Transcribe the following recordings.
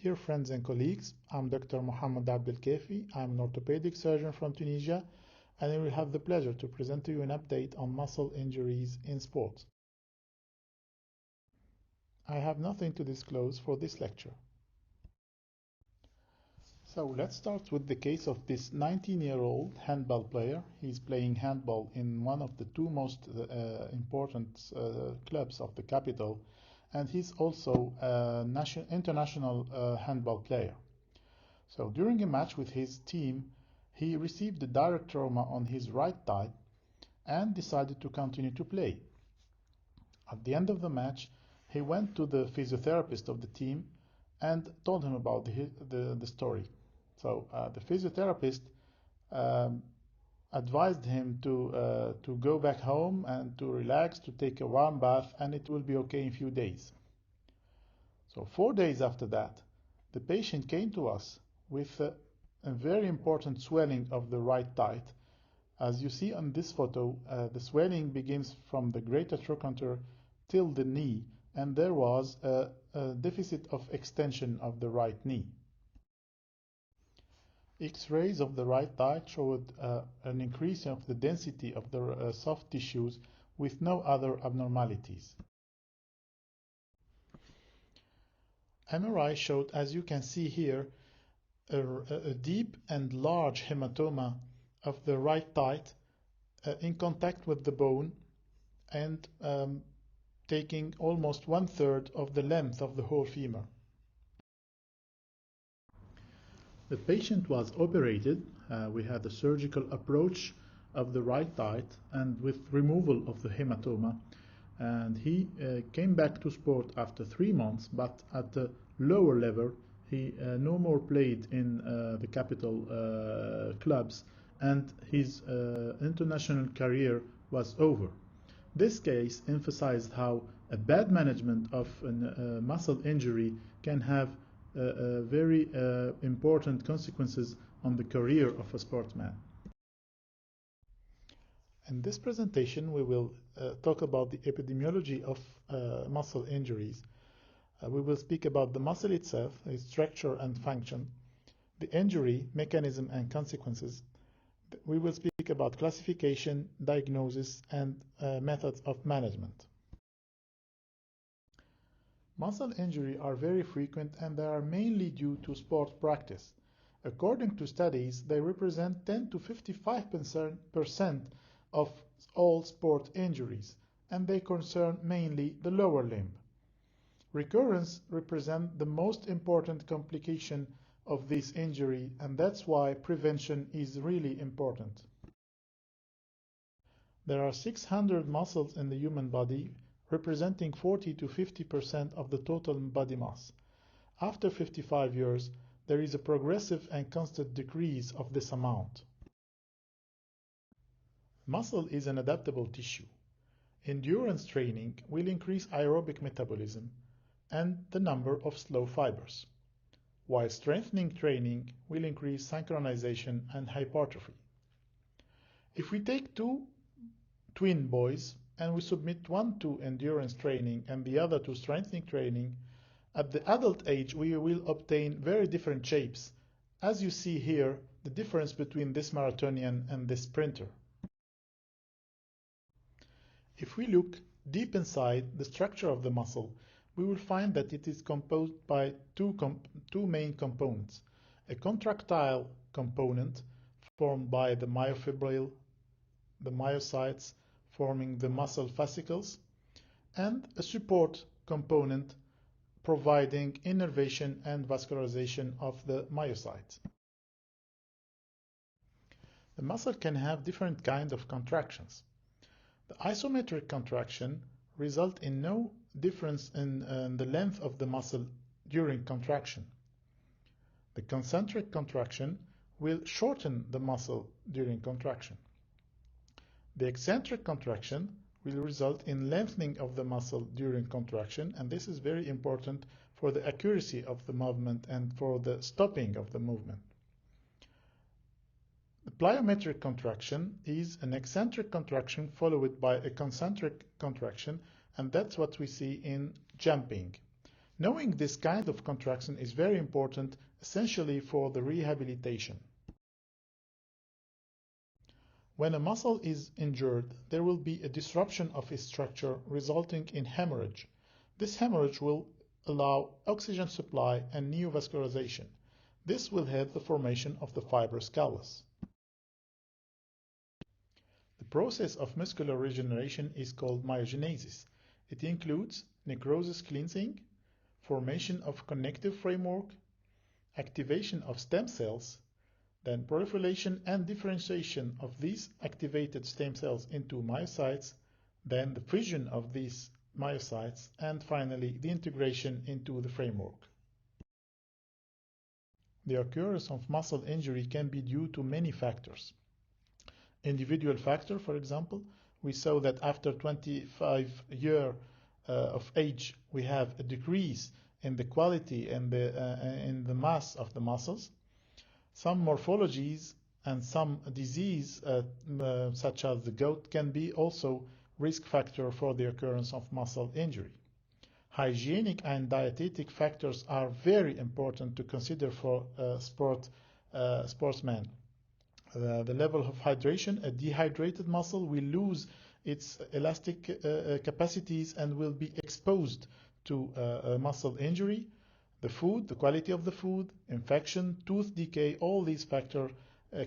Dear friends and colleagues, I'm Dr. محمد Abdelkafi. I'm an orthopedic surgeon from Tunisia, and I will have the pleasure to present to you an update on muscle injuries in sport. I have nothing to disclose for this lecture. So let's start with the case of this 19-year-old handball player. He's playing handball in one of the two most important clubs of the capital, and he's also an international handball player. So during a match with his team, he received a direct trauma on his right thigh and decided to continue to play. At the end of the match, he went to the physiotherapist of the team and told him about the story. So the physiotherapist advised him to go back home and to relax, to take a warm bath, and it will be okay in a few days. So 4 days after that, the patient came to us with a very important swelling of the right thigh. As you see on this photo, the swelling begins from the greater trochanter till the knee, and there was a deficit of extension of the right knee. X-rays of the right thigh showed an increase of the density of the soft tissues with no other abnormalities. MRI showed, as you can see here, a deep and large hematoma of the right thigh in contact with the bone and taking almost 1/3 of the length of the whole femur. The patient was operated. We had a surgical approach of the right thigh and with removal of the hematoma, and he came back to sport after 3 months, but at a lower level. He no more played in the capital clubs, and his international career was over. This case emphasized how a bad management of a muscle injury can have very important consequences on the career of a sportsman. In this presentation, we will talk about the epidemiology of muscle injuries. We will speak about the muscle itself, its structure and function, the injury, mechanism and consequences. We will speak about classification, diagnosis, and methods of management. Muscle injuries are very frequent, and they are mainly due to sport practice. According to studies, they represent 10 to 55% of all sport injuries, and they concern mainly the lower limb. Recurrence represents the most important complication of this injury, and that's why prevention is really important. There are 600 muscles in the human body, representing 40 to 50% of the total body mass. After 55 years, there is a progressive and constant decrease of this amount. Muscle is an adaptable tissue. Endurance training will increase aerobic metabolism and the number of slow fibers, while strengthening training will increase synchronization and hypertrophy. If we take two twin boys and we submit one to endurance training and the other to strengthening training, at the adult age we will obtain very different shapes. As you see here, the difference between this marathonian and this sprinter. If we look deep inside the structure of the muscle, we will find that it is composed by two main components: a contractile component formed by the myofibril, the myocytes forming the muscle fascicles, and a support component providing innervation and vascularization of the myocytes. The muscle can have different kinds of contractions. The isometric contraction results in no difference in the length of the muscle during contraction. The concentric contraction will shorten the muscle during contraction. The eccentric contraction will result in lengthening of the muscle during contraction, and this is very important for the accuracy of the movement and for the stopping of the movement. The plyometric contraction is an eccentric contraction followed by a concentric contraction, and that's what we see in jumping. Knowing this kind of contraction is very important, essentially for the rehabilitation. When a muscle is injured, there will be a disruption of its structure resulting in hemorrhage. This hemorrhage will allow oxygen supply and neovascularization. This will help the formation of the fibrous callus. The process of muscular regeneration is called myogenesis. It includes necrosis cleansing, formation of connective framework, activation of stem cells, then proliferation and differentiation of these activated stem cells into myocytes, then the fission of these myocytes, and finally the integration into the framework. The occurrence of muscle injury can be due to many factors. Individual factor, for example, we saw that after 25 years of age, we have a decrease in the quality and in the mass of the muscles. Some morphologies and some disease, such as the gout, can be also risk factor for the occurrence of muscle injury. Hygienic and dietetic factors are very important to consider for sportsmen. The level of hydration, a dehydrated muscle will lose its elastic capacities and will be exposed to muscle injury. The food, the quality of the food, infection, tooth decay, all these factors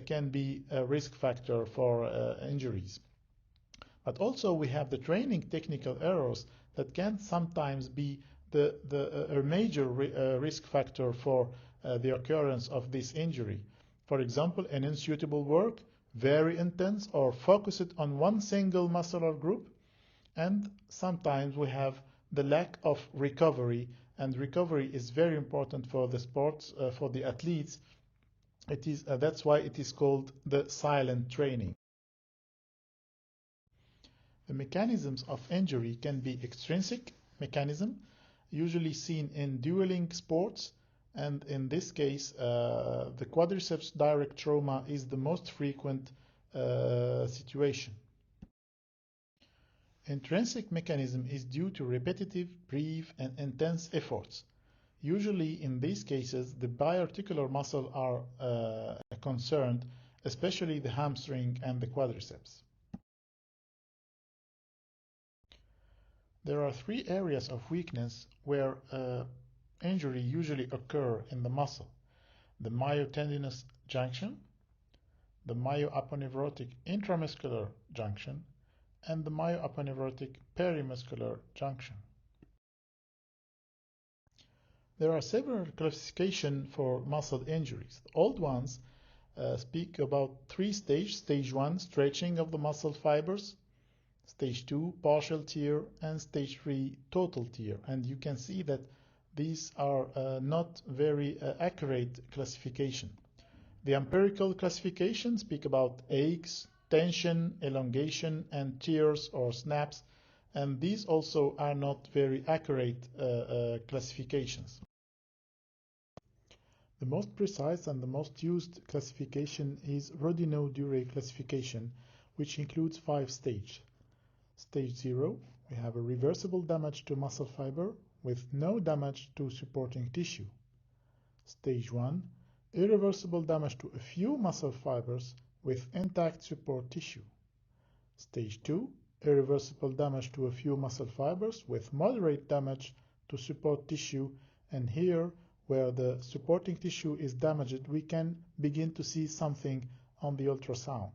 can be a risk factor for injuries. But also we have the training technical errors that can sometimes be a major risk factor for the occurrence of this injury. For example, an unsuitable work, very intense or focused on one single muscular group, and sometimes we have the lack of recovery, and recovery is very important for the sports, for the athletes. That's why it is called the silent training. The mechanisms of injury can be extrinsic mechanism, usually seen in dueling sports, and in this case the quadriceps direct trauma is the most frequent situation. Intrinsic mechanism is due to repetitive, brief, and intense efforts. Usually in these cases the biarticular muscles are concerned, especially the hamstring and the quadriceps. There are three areas of weakness where injury usually occur in the muscle: the myotendinous junction, the myoaponeurotic intramuscular junction, and the myoaponeurotic perimuscular junction. There are several classifications for muscle injuries. The old ones speak about three stages: stage 1, stretching of the muscle fibers; stage 2, partial tear; and stage 3, total tear. And you can see that these are not very accurate classification. The empirical classifications speak about aches, tension, elongation, and tears or snaps, and these also are not very accurate classifications. The most precise and the most used classification is Rodino-Duray classification, which includes 5 stages. Stage 0, we have a reversible damage to muscle fiber with no damage to supporting tissue. Stage 1, irreversible damage to a few muscle fibers with intact support tissue. Stage 2, irreversible damage to a few muscle fibers with moderate damage to support tissue, and here where the supporting tissue is damaged we can begin to see something on the ultrasound.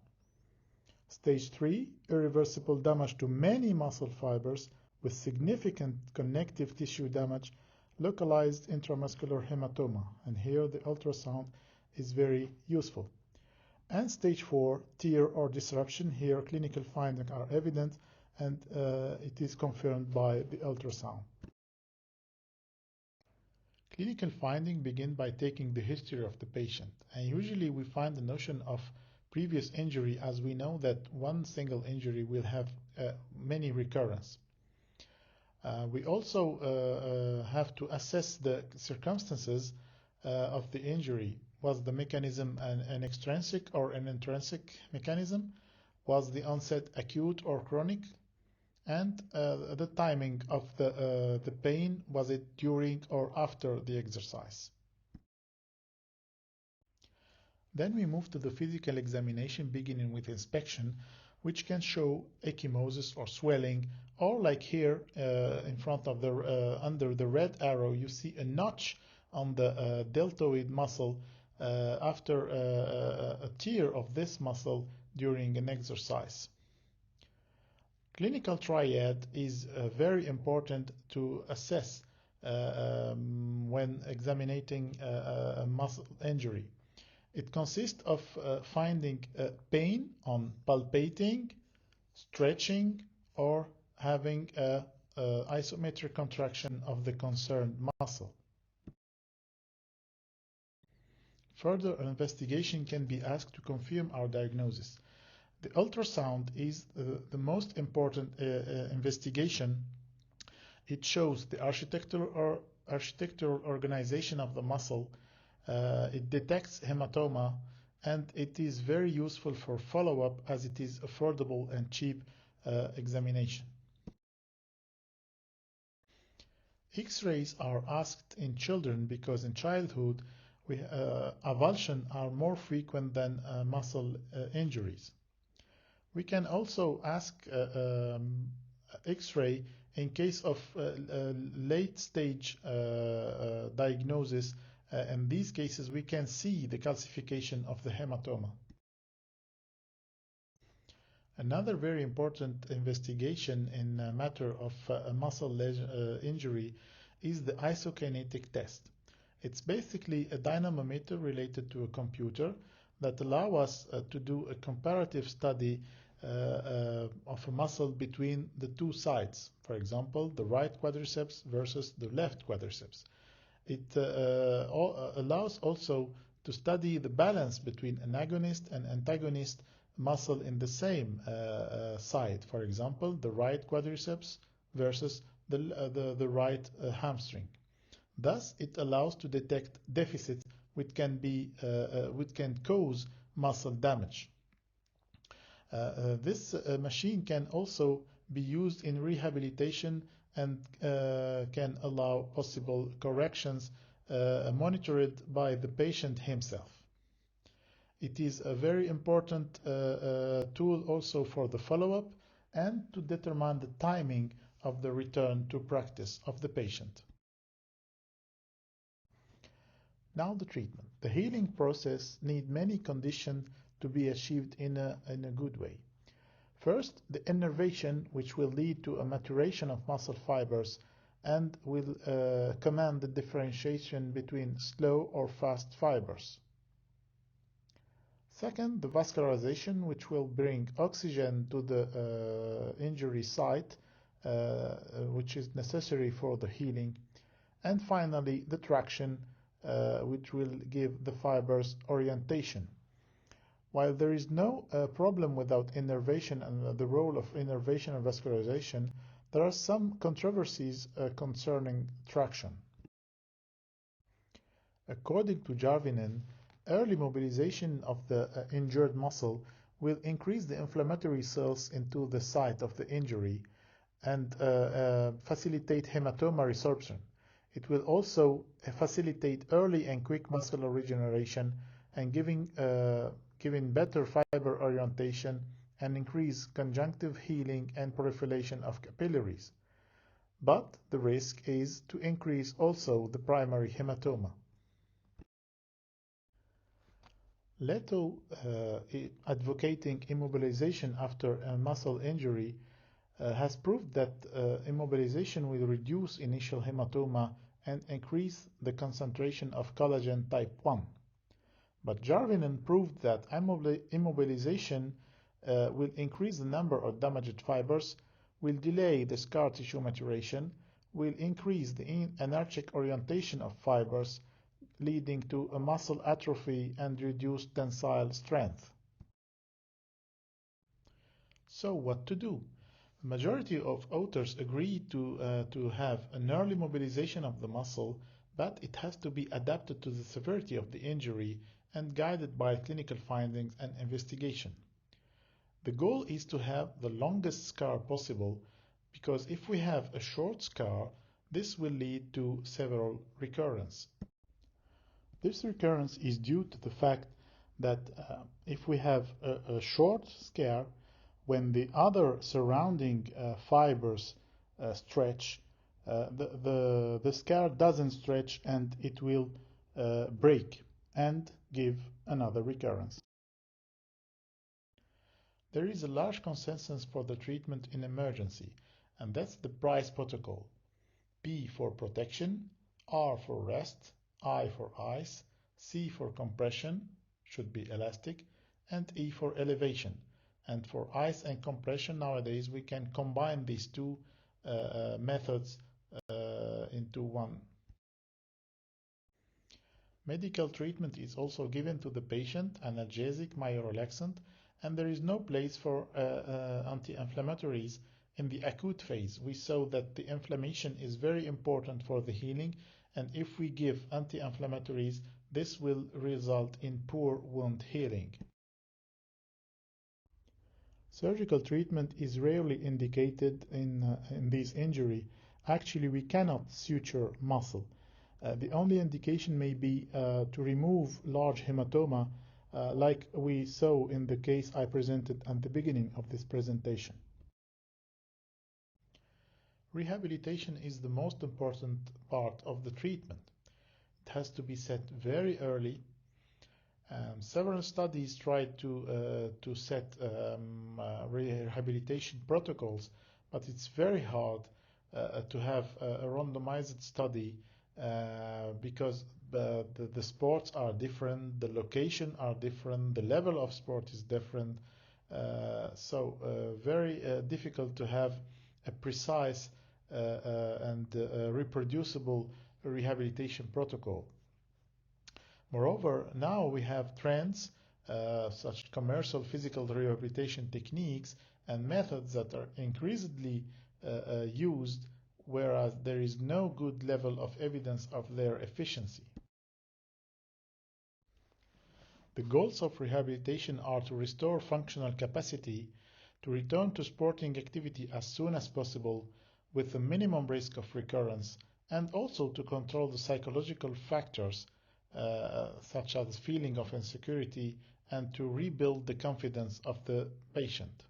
Stage 3, irreversible damage to many muscle fibers with significant connective tissue damage, localized intramuscular hematoma, and here the ultrasound is very useful. And stage 4, tear or disruption, here clinical findings are evident and it is confirmed by the ultrasound. Clinical findings begin by taking the history of the patient, and usually we find the notion of previous injury, as we know that one single injury will have many recurrences. We also have to assess the circumstances of the injury. Was the mechanism an extrinsic or an intrinsic mechanism? Was the onset acute or chronic? and the timing of the pain, was it during or after the exercise. Then we move to the physical examination, beginning with inspection, which can show ecchymosis or swelling, or like here in front of the under the red arrow, you see a notch on the deltoid muscle after a tear of this muscle during an exercise. Clinical triad is very important to assess when examining a muscle injury. It consists of finding pain on palpating, stretching, or having a isometric contraction of the concerned muscle. Further investigation can be asked to confirm our diagnosis. The ultrasound is the most important investigation. It shows the architectural organization of the muscle. It detects hematoma, and it is very useful for follow-up as it is affordable and cheap examination. X-rays are asked in children because in childhood avulsion are more frequent than muscle injuries. We can also ask X-ray in case of late stage diagnosis. In these cases, we can see the calcification of the hematoma. Another very important investigation in a matter of a muscle injury is the isokinetic test. It's basically a dynamometer related to a computer that allows us to do a comparative study of a muscle between the two sides. For example, the right quadriceps versus the left quadriceps. It allows also to study the balance between an agonist and antagonist muscle in the same side. For example, the right quadriceps versus the right hamstring. Thus, it allows to detect deficits which can cause muscle damage. This machine can also be used in rehabilitation and can allow possible corrections monitored by the patient himself. It is a very important tool also for the follow-up and to determine the timing of the return to practice of the patient. Now the treatment. The healing process needs many conditions to be achieved in a good way. First, the innervation, which will lead to a maturation of muscle fibers and will command the differentiation between slow or fast fibers. Second, the vascularization, which will bring oxygen to the injury site, which is necessary for the healing. And finally, the traction, which will give the fibers orientation. While there is no problem without innervation and the role of innervation and vascularization, there are some controversies concerning traction. According to Jarvinen, early mobilization of the injured muscle will increase the inflammatory cells into the site of the injury and facilitate hematoma resorption. It will also facilitate early and quick muscular regeneration and giving better fiber orientation and increase conjunctive healing and proliferation of capillaries. But the risk is to increase also the primary hematoma. Leto, advocating immobilization after a muscle injury, has proved that immobilization will reduce initial hematoma and increase the concentration of collagen type 1. But Jarvinen proved that immobilization will increase the number of damaged fibers, will delay the scar tissue maturation, will increase the anarchic orientation of fibers, leading to a muscle atrophy and reduced tensile strength. So what to do? The majority of authors agree to have an early mobilization of the muscle, but it has to be adapted to the severity of the injury and guided by clinical findings and investigation. The goal is to have the longest scar possible, because if we have a short scar, this will lead to several recurrences. This recurrence is due to the fact that if we have a short scar, when the other surrounding fibers stretch, the scar doesn't stretch and it will break and give another recurrence. There is a large consensus for the treatment in emergency, and that's the PRICE protocol. P for protection, R for rest, I for ice, C for compression, should be elastic, and E for elevation. And for ice and compression nowadays we can combine these two methods into one. Medical treatment is also given to the patient, analgesic, myorelaxant, and there is no place for anti-inflammatories in the acute phase. We saw that the inflammation is very important for the healing, and if we give anti-inflammatories, this will result in poor wound healing. Surgical treatment is rarely indicated in this injury. Actually, we cannot suture muscle. The only indication may be to remove large hematoma, like we saw in the case I presented at the beginning of this presentation. Rehabilitation is the most important part of the treatment. It has to be set very early. Several studies tried to set rehabilitation protocols, but it's very hard to have a randomized study because the sports are different, the location are different, the level of sport is different, so very difficult to have a precise and reproducible rehabilitation protocol. Moreover, now we have trends such commercial physical rehabilitation techniques and methods that are increasingly used, whereas there is no good level of evidence of their efficiency. The goals of rehabilitation are to restore functional capacity, to return to sporting activity as soon as possible with a minimum risk of recurrence, and also to control the psychological factors such as feeling of insecurity, and to rebuild the confidence of the patient.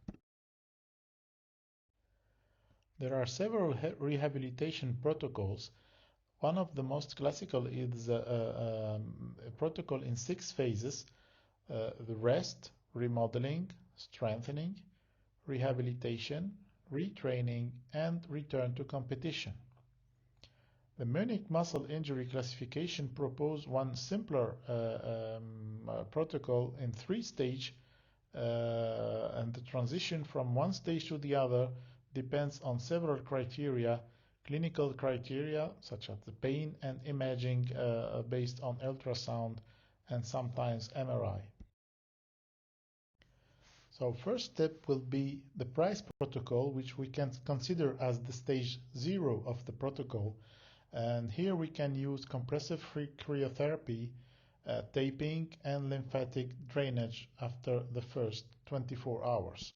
There are several rehabilitation protocols. One of the most classical is a protocol in 6 phases: the rest, remodeling, strengthening, rehabilitation, retraining, and return to competition. The Munich muscle injury classification proposed one simpler protocol in 3 stages, and the transition from one stage to the other depends on several criteria, clinical criteria such as the pain and imaging based on ultrasound and sometimes MRI. So first step will be the PRICE protocol, which we can consider as the stage 0 of the protocol. And here we can use compressive cryotherapy, taping, and lymphatic drainage after the first 24 hours.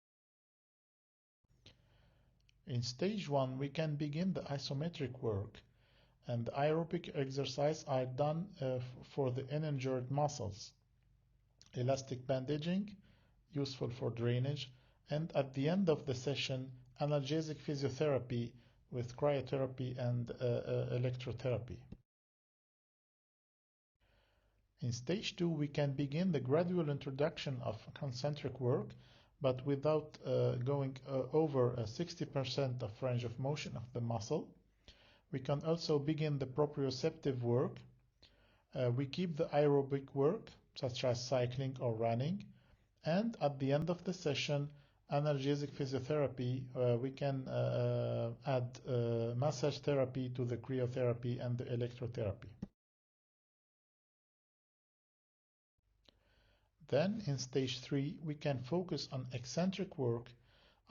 In stage 1, we can begin the isometric work, and the aerobic exercises are done for the uninjured muscles. Elastic bandaging, useful for drainage, and at the end of the session, analgesic physiotherapy with cryotherapy and electrotherapy. In stage 2, we can begin the gradual introduction of concentric work, but without going over 60% of range of motion of the muscle. We can also begin the proprioceptive work. We keep the aerobic work, such as cycling or running, and at the end of the session, analgesic physiotherapy, we can add massage therapy to the cryotherapy and the electrotherapy. Then in stage 3, we can focus on eccentric work.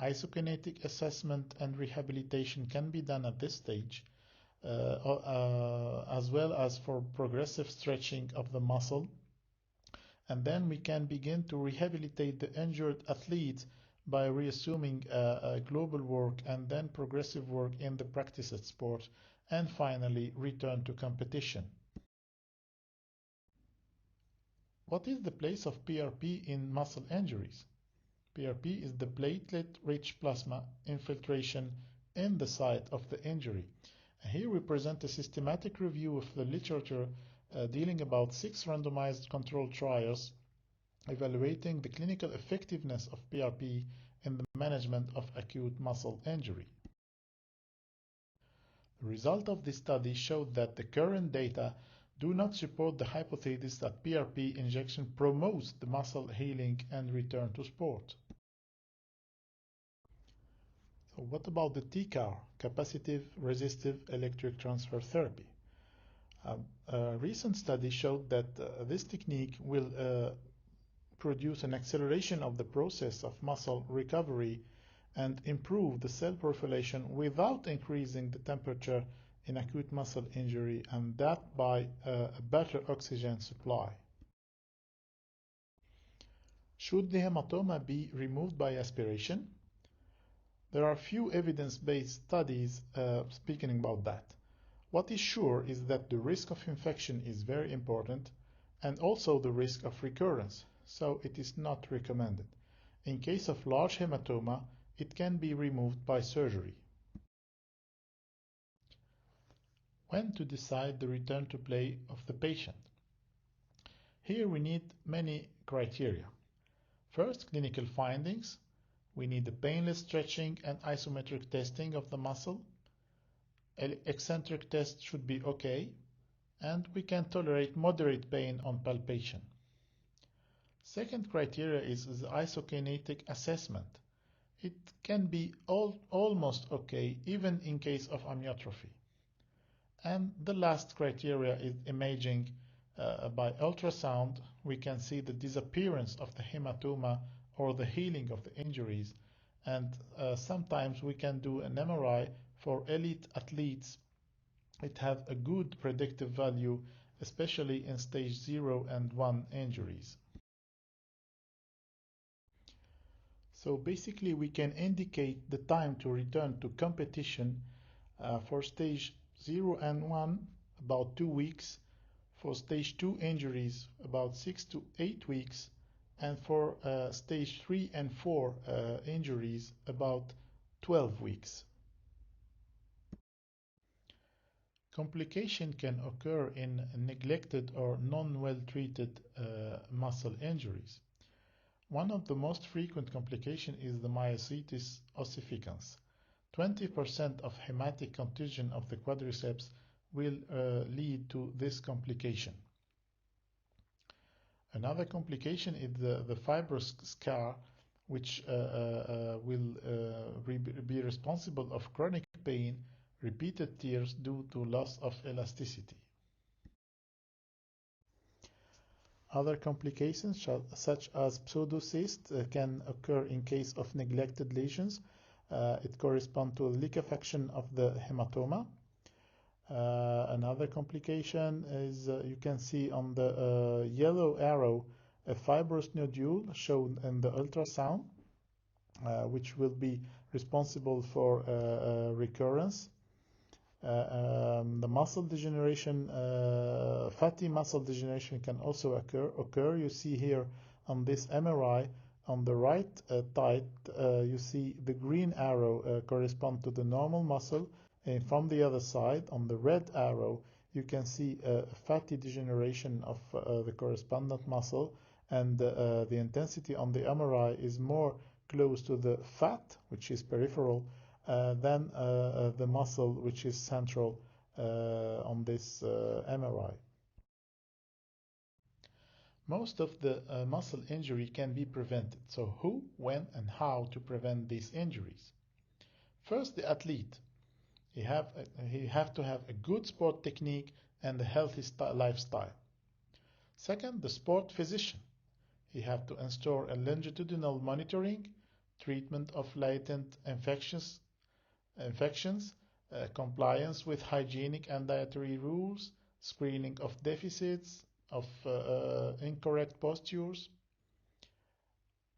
Isokinetic assessment and rehabilitation can be done at this stage, as well as for progressive stretching of the muscle. And then we can begin to rehabilitate the injured athlete by reassuming global work and then progressive work in the practice at sport, and finally return to competition. What is the place of PRP in muscle injuries? PRP is the platelet-rich plasma infiltration in the site of the injury. Here we present a systematic review of the literature dealing about 6 randomized controlled trials evaluating the clinical effectiveness of PRP in the management of acute muscle injury. The result of this study showed that the current data do not support the hypothesis that PRP injection promotes the muscle healing and return to sport. So what about the TCAR, capacitive resistive electric transfer therapy? A recent study showed that this technique will produce an acceleration of the process of muscle recovery and improve the cell proliferation without increasing the temperature in acute muscle injury, and that by a better oxygen supply. Should the hematoma be removed by aspiration? There are few evidence-based studies speaking about that. What is sure is that the risk of infection is very important, and also the risk of recurrence, so it is not recommended. In case of large hematoma, it can be removed by surgery. When to decide the return to play of the patient? Here we need many criteria. First, clinical findings. We need the painless stretching and isometric testing of the muscle. Eccentric test should be okay, and we can tolerate moderate pain on palpation. Second criteria is the isokinetic assessment. It can be almost okay even in case of amyotrophy. And the last criteria is imaging. By ultrasound, we can see the disappearance of the hematoma or the healing of the injuries, and sometimes we can do an MRI for elite athletes. It has a good predictive value, especially in stage 0 and 1 injuries. So basically we can indicate the time to return to competition for stage 0 and 1 about 2 weeks, for stage 2 injuries about 6 to 8 weeks, and for stage 3 and 4 injuries about 12 weeks. Complication can occur in neglected or non-well treated muscle injuries. One of the most frequent complications is the myositis ossificans. 20% of hematic contusion of the quadriceps will lead to this complication. Another complication is the fibrous scar, which will be responsible of chronic pain, repeated tears due to loss of elasticity. Other complications such as pseudocyst can occur in case of neglected lesions. It corresponds to a liquefaction of the hematoma. Another complication is you can see on the yellow arrow a fibrous nodule shown in the ultrasound, which will be responsible for recurrence. The muscle degeneration, fatty muscle degeneration can also occur. You see here on this MRI on the right side, you see the green arrow correspond to the normal muscle, and from the other side on the red arrow you can see a fatty degeneration of the correspondent muscle, and the intensity on the MRI is more close to the fat, which is peripheral, than the muscle, which is central on this MRI. Most of the muscle injury can be prevented. So who, when, and how to prevent these injuries? First, the athlete. He have to have a good sport technique and a healthy lifestyle. Second, the sport physician. He have to install a longitudinal monitoring, treatment of latent infections, compliance with hygienic and dietary rules, screening of deficits, of incorrect postures.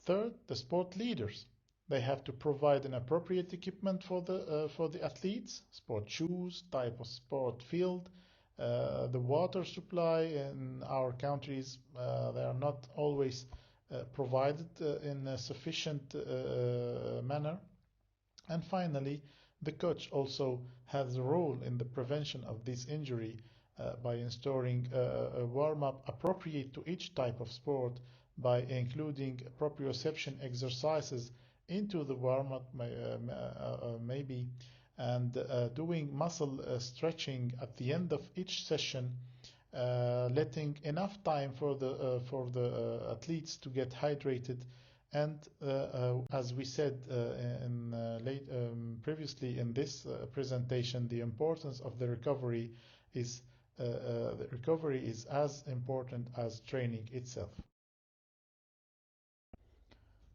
Third, the sport leaders. They have to provide an appropriate equipment for the athletes, sport shoes, type of sport field, the water supply. In our countries, they are not always provided in a sufficient manner. And finally, the coach also has a role in the prevention of this injury by installing a warm-up appropriate to each type of sport, by including proprioception exercises into the warm-up maybe, and doing muscle stretching at the end of each session, letting enough time for the athletes to get hydrated, and as we said previously in this presentation, the importance of the recovery is as important as training itself.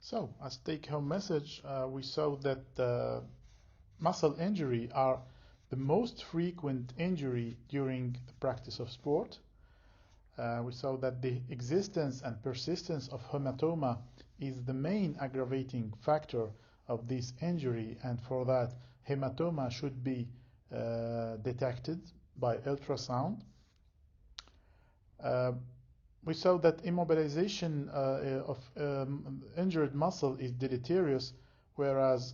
So, as take-home message, we saw that muscle injury are the most frequent injury during the practice of sport. We saw that the existence and persistence of hematoma is the main aggravating factor of this injury, and for that, hematoma should be detected by ultrasound. We saw that immobilization of injured muscle is deleterious, whereas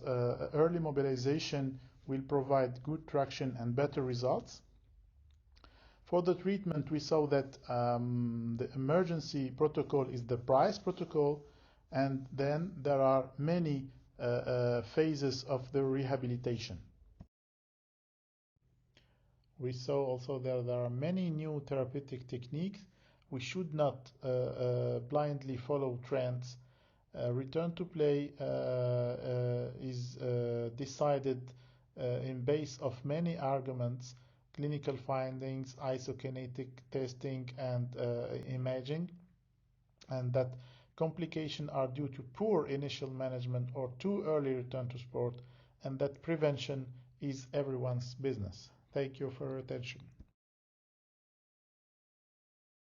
early mobilization will provide good traction and better results. For the treatment, we saw that the emergency protocol is the price protocol, and then there are many phases of the rehabilitation. We saw also that there are many new therapeutic techniques. We should not blindly follow trends. Return to play is decided in base of many arguments, clinical findings, isokinetic testing, and imaging, and that complications are due to poor initial management or too early return to sport, and that prevention is everyone's business. Thank you for your attention.